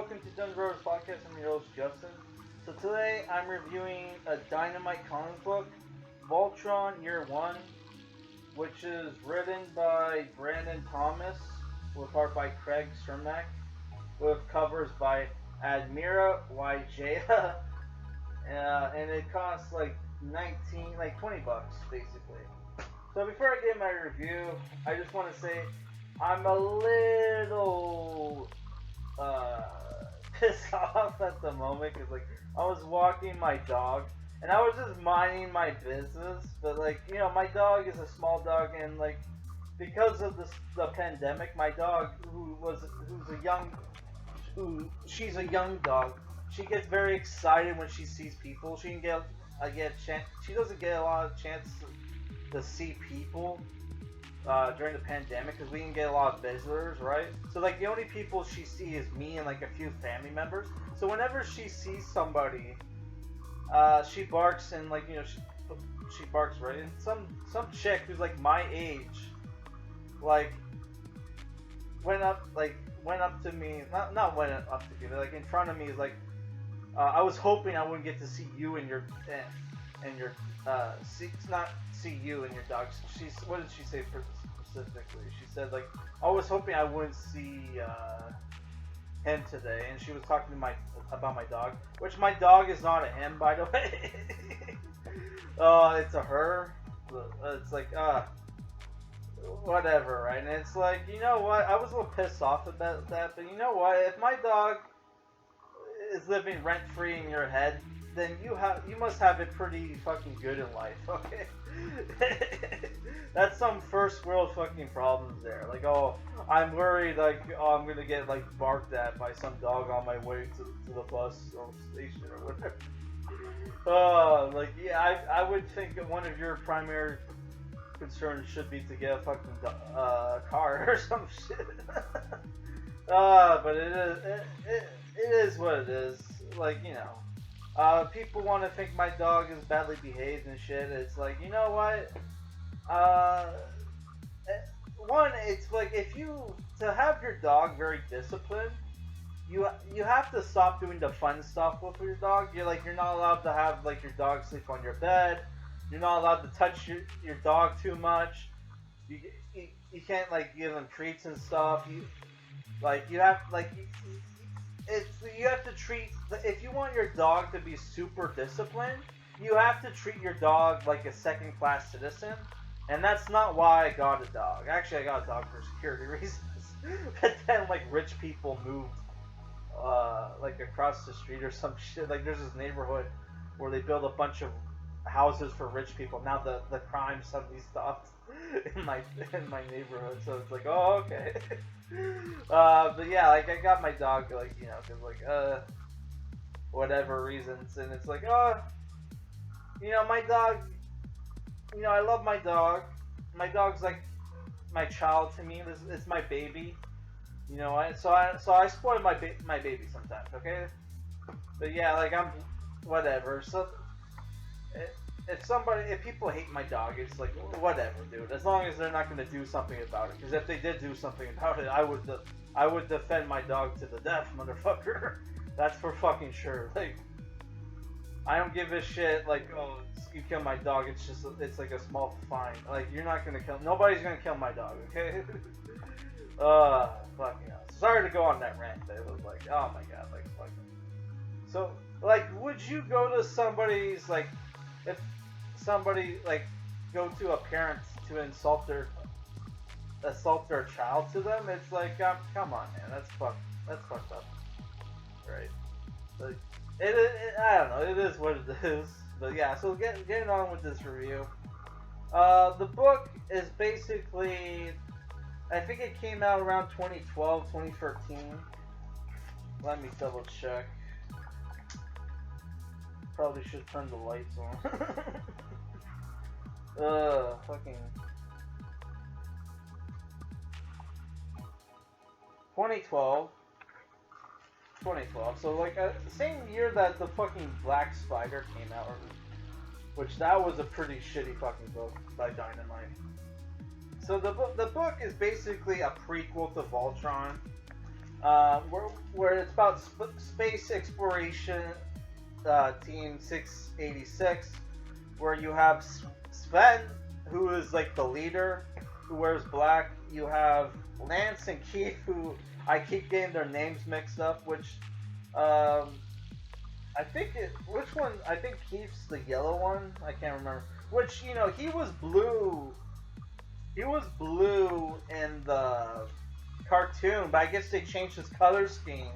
welcome to Dungeon Brothers Podcast. I'm your host, Justin. So today I'm reviewing a Dynamite comic book, Voltron Year 1, which is written by Brandon Thompson, with art by Craig Cermack, with covers by Admira Wijaya, and it costs like 20 bucks basically. So before I get my review, I just want to say I'm a little pissed off at the moment because I was walking my dog and I was just minding my business, but my dog is a small dog, and because of the pandemic, my dog she's a young dog. She gets very excited when she sees people. She doesn't get a lot of chance to see people during the pandemic because we can get a lot of visitors, right? So the only people she sees is me and a few family members. So whenever she sees somebody, she barks, and she barks, right? And some chick who's my age went up to me, not went up to me, but in front of me, is I was hoping I wouldn't get to see you and your not see you and your dog. What did she say specifically? She said I was hoping I wouldn't see him today, and she was talking to about my dog, which my dog is not a him, by the way. It's a her. It's whatever, right? And it's you know what? I was a little pissed off about that, but you know what? If my dog is living rent free in your head, then you must have it pretty fucking good in life, okay? That's some first world fucking problems there. I'm worried I'm gonna get barked at by some dog on my way to the bus or station or whatever. I would think that one of your primary concerns should be to get a fucking car or some shit. But it is what it is. People want to think my dog is badly behaved and shit. It's you know what? One, it's if to have your dog very disciplined, you have to stop doing the fun stuff with your dog. You're not allowed to have your dog sleep on your bed. You're not allowed to touch your dog too much. You can't give them treats and stuff. You have to treat, if you want your dog to be super disciplined, you have to treat your dog like a second-class citizen, and that's not why I got a dog. Actually, I got a dog for security reasons. But then rich people moved across the street or some shit. There's this neighborhood where they build a bunch of houses for rich people. Now the crime suddenly stopped in my neighborhood, so it's oh, okay. But yeah, I got my dog because whatever reasons, and it's my dog, I love my dog. My dog's my child to me. It's my baby, so I spoil my baby sometimes, okay? But yeah, I'm whatever. So if people hate my dog, it's whatever, dude. As long as they're not going to do something about it. Because if they did do something about it, I would defend my dog to the death, motherfucker. That's for fucking sure. I don't give a shit. Oh, you kill my dog. It's a small fine. You're not going to kill. Nobody's going to kill my dog. Okay. Fucking hell. Sorry to go on that rant. It was oh my god. Fucking. So would you go to somebody's if somebody go to a parent to insult their child to them? It's come on, man, that's fucked up, right? I don't know, it is what it is. But yeah, so getting on with this review. The book is basically, I think it came out around 2012, 2013. Let me double check. Probably should turn the lights on. Fucking 2012. So same year that the fucking Black Spider came out, which that was a pretty shitty fucking book by Dynamite. So the book is basically a prequel to Voltron. where it's about space exploration, Team 686, where you have Sven, who is like the leader, who wears black. You have Lance and Keith, who I keep getting their names mixed up, which um, which one? I think Keith's the yellow one. I can't remember. Which, he was blue. He was blue in the cartoon, but I guess they changed his color scheme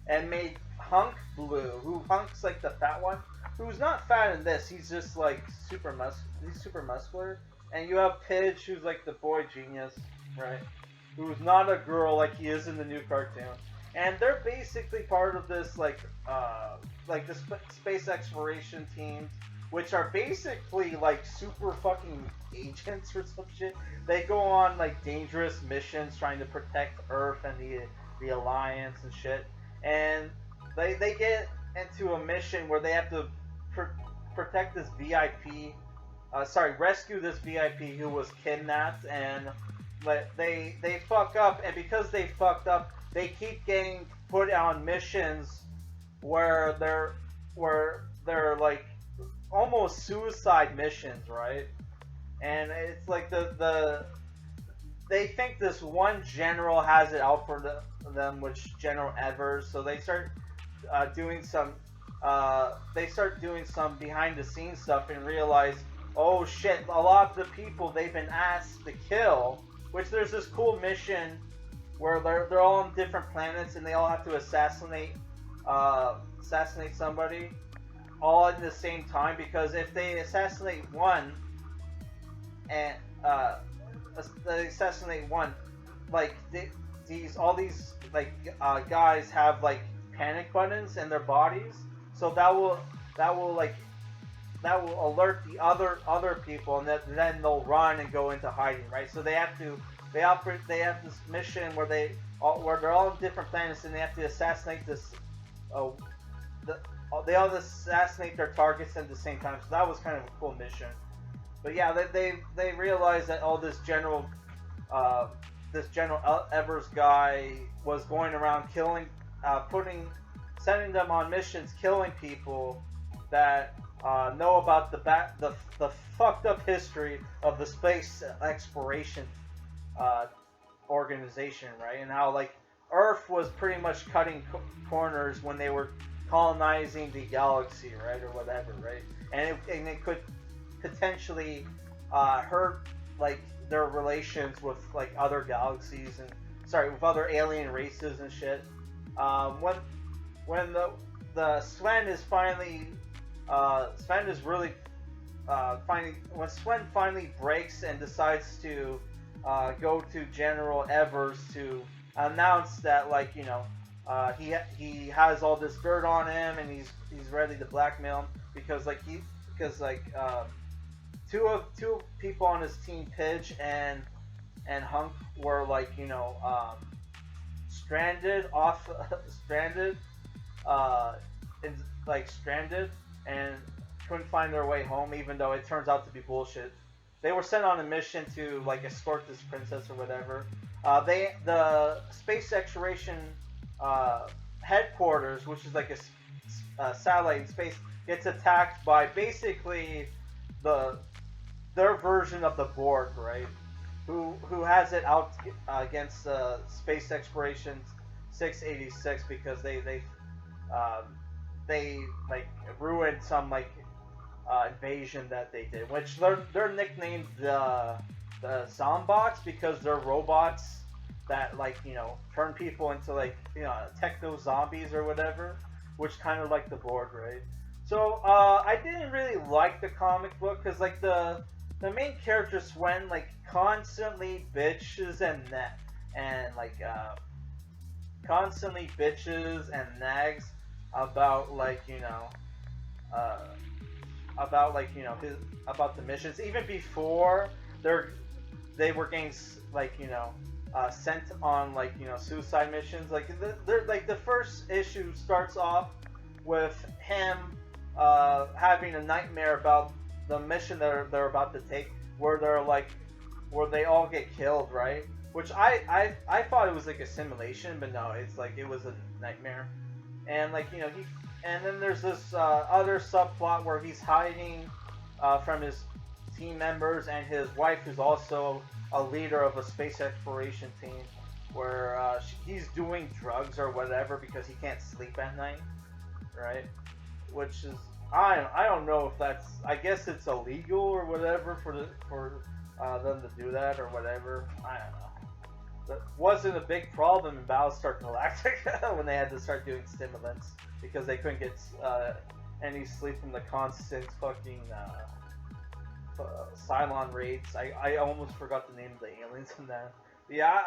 and made Hunk blue. Who Hunk's like the fat one, who's not fat in this. He's just like he's super muscular. And you have Pidge, who's like the boy genius, right? Who's not a girl like he is in the new cartoon. And they're basically part of this like the space exploration teams, which are basically like super fucking agents or some shit. They go on like dangerous missions trying to protect Earth and the Alliance and shit. And they get into a mission where they have to protect this VIP. Rescue this VIP who was kidnapped, and they fuck up, and because they fucked up, they keep getting put on missions where they're like almost suicide missions, right? And it's like they think this one general has it out for them, which General Evers. So they start doing some behind the scenes stuff and realize, oh shit, a lot of the people they've been asked to kill, which there's this cool mission where they're all on different planets and they all have to assassinate somebody all at the same time, because if they assassinate one and like all these guys have like panic buttons in their bodies, so that will alert the other people, and then they'll run and go into hiding, right? So they have this mission where they're all on different planets and they have to assassinate they all assassinate their targets at the same time. So that was kind of a cool mission. But yeah, they realized that this General Evers guy was going around killing, sending them on missions, killing people that know about the fucked up history of the space exploration organization, right? And how like Earth was pretty much cutting corners when they were colonizing the galaxy, right, or whatever, right? And it could potentially hurt like their relations with like other galaxies with other alien races and shit. When Sven is finally when Sven finally breaks and decides to go to General Evers to announce that he has all this dirt on him and he's ready to blackmail him because two people on his team, Pidge and Hunk, were stranded and couldn't find their way home, even though it turns out to be bullshit. They were sent on a mission to escort this princess or whatever. The space exploration headquarters, which is like a satellite in space, gets attacked by basically their version of the Borg, right? Who has it out against space exploration 686 because they ruined some invasion that they did, which they're nicknamed the Zombots because they're robots that turn people into techno zombies or whatever, which kind of like the Borg, right? So I didn't really like the comic book because the main character Sven constantly bitches and nags about about the missions, even before they were getting sent on suicide missions. The first issue starts off with him having a nightmare about the mission they're about to take, where they all get killed, right? which I thought it was like a simulation, but no, it's like it was a nightmare. And like he, and then there's this other subplot where he's hiding from his team members and his wife, who's also a leader of a space exploration team, where he's doing drugs or whatever because he can't sleep at night, right? Which is I don't know if that's, I guess it's illegal or whatever for them to do that or whatever. I don't know. That wasn't a big problem in Battlestar Galactica when they had to start doing stimulants because they couldn't get any sleep from the constant fucking Cylon raids. I almost forgot the name of the aliens in that. Yeah,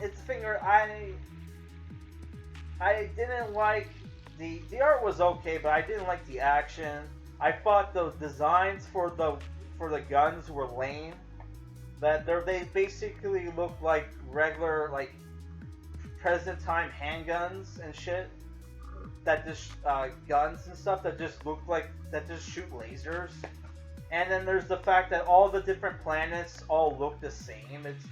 it's finger. I didn't like the art was okay, but I didn't like the action. I thought the designs for the guns were lame. That they basically look like regular like present time handguns and shit. That just guns and stuff that just look like that just shoot lasers. And then there's the fact that all the different planets all look the same. It's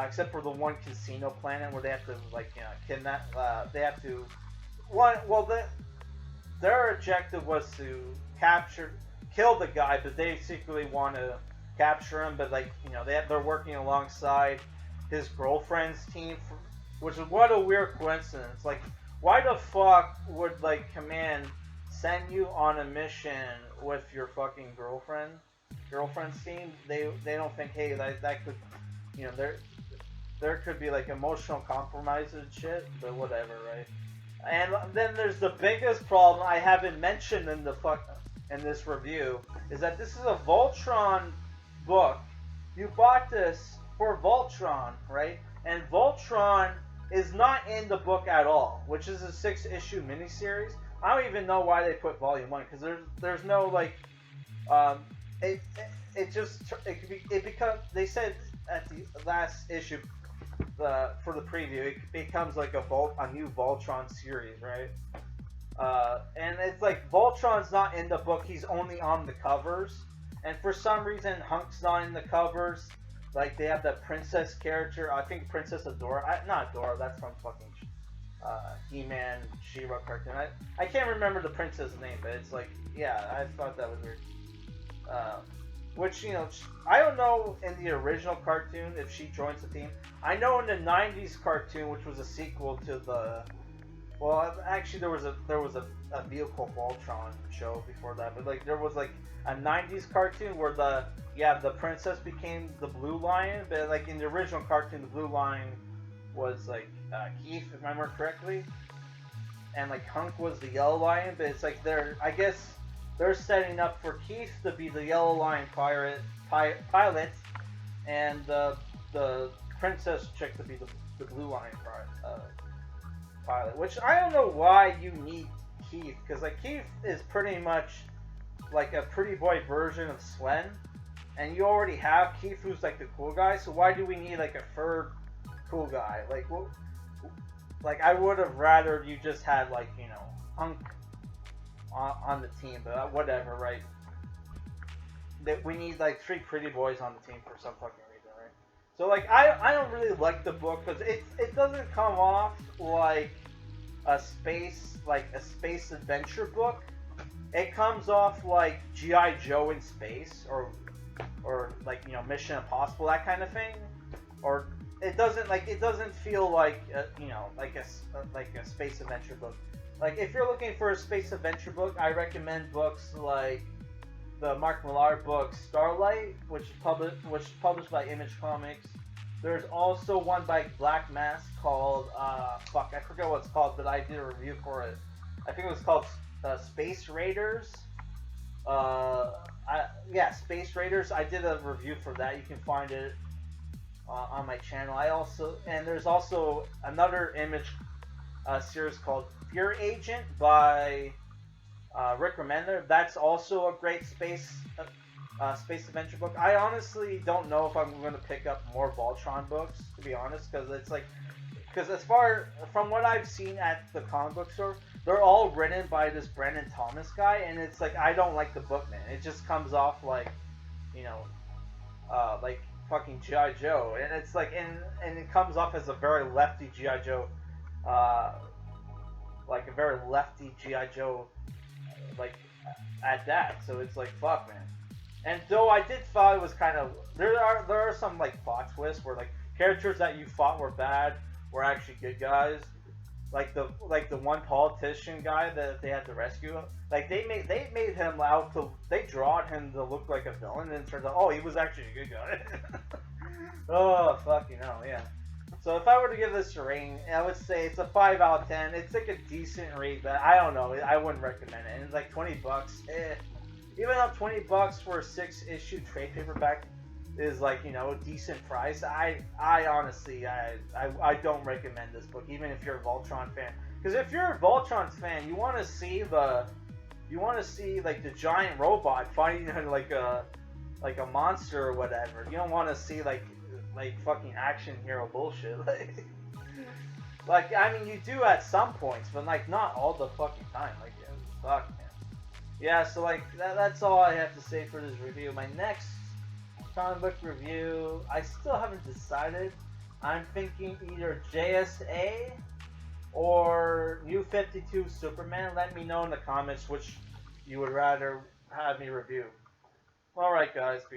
except for the one casino planet where they have to like kidnap. They have to their objective was to kill the guy, but they secretly want to capture him. But like they're working alongside his girlfriend's team, which is what a weird coincidence. Like, why the fuck would like Command send you on a mission with your fucking girlfriend's team? They don't think, hey, that could there could be like emotional compromise and shit, but whatever, right? And then there's the biggest problem I haven't mentioned in this review is that this is a Voltron book. You bought this for Voltron, right? And Voltron is not in the book at all, which is a 6-issue miniseries. I don't even know why they put volume 1 because there's no like it becomes, they said at the last issue for the preview, it becomes like a new Voltron series, right? And it's like Voltron's not in the book; he's only on the covers. And for some reason, Hunk's not in the covers. Like they have that princess character. I think Princess Adora. Not Adora. That's from fucking He-Man, She-Ra cartoon. I can't remember the princess' name, but it's like, yeah, I thought that was weird. Which, I don't know in the original cartoon if she joins the team. I know in the 90s cartoon, which was a sequel to the... Well, actually there was a vehicle Voltron show before that, but like there was like a 90s cartoon where the princess became the Blue Lion, but like in the original cartoon the Blue Lion was like Keith, if I remember correctly. And like Hunk was the Yellow Lion, but it's like I guess they're setting up for Keith to be the Yellow Lion pilot, and the princess chick to be the Blue Lion pilot. Which I don't know why you need Keith, because like Keith is pretty much like a pretty boy version of Sven, and you already have Keith, who's like the cool guy. So why do we need like a third cool guy? Like, well, like I would have rather you just had like Hunk on the team, but whatever, right? That we need like 3 pretty boys on the team for some fucking reason, right? So like I don't really like the book because it doesn't come off like a space adventure book. It comes off like G.I. Joe in space or like Mission Impossible, that kind of thing. Or it doesn't feel like like a space adventure book. Like, if you're looking for a space adventure book, I recommend books like the Mark Millar book Starlight, which is published by Image Comics. There's also one by Black Mask called I forget what it's called, but I did a review for it. I think it was called Space Raiders. Space Raiders. I did a review for that. You can find it on my channel. There's also another Image series called Fear Agent by Rick Remender. That's also a great space adventure book. I honestly don't know if I'm going to pick up more Voltron books, to be honest, because as far from what I've seen at the comic book store, they're all written by this Brandon Thompson guy, and it's like I don't like the book, man. It just comes off like fucking GI Joe, and it's like, and it comes off as a very lefty GI Joe, uh, like a very lefty GI Joe, like at that. So it's like, fuck, man. And though I did thought it was kind of, there are some like plot twists where like characters that you thought were bad were actually good guys. Like the one politician guy that they had to rescue. Like they made him out to, they drawed him to look like a villain, and it turns out, oh, he was actually a good guy. Oh, fucking hell, yeah. So if I were to give this a rating, I would say it's a 5 out of 10. It's like a decent read, but I don't know. I wouldn't recommend it. And it's like $20. Even though $20 for a 6-issue trade paperback is like, you know, a decent price, I honestly, I don't recommend this book, even if you're a Voltron fan. Because if you're a Voltron fan, you want to see like the giant robot fighting like a monster or whatever. You don't want to see like fucking action hero bullshit. Like I mean, you do at some points, but like not all the fucking time. Like, fuck, man. Yeah, so like that's all I have to say for this review. My next comic book review, I still haven't decided. I'm thinking either JSA or New 52 Superman. Let me know in the comments which you would rather have me review. Alright guys.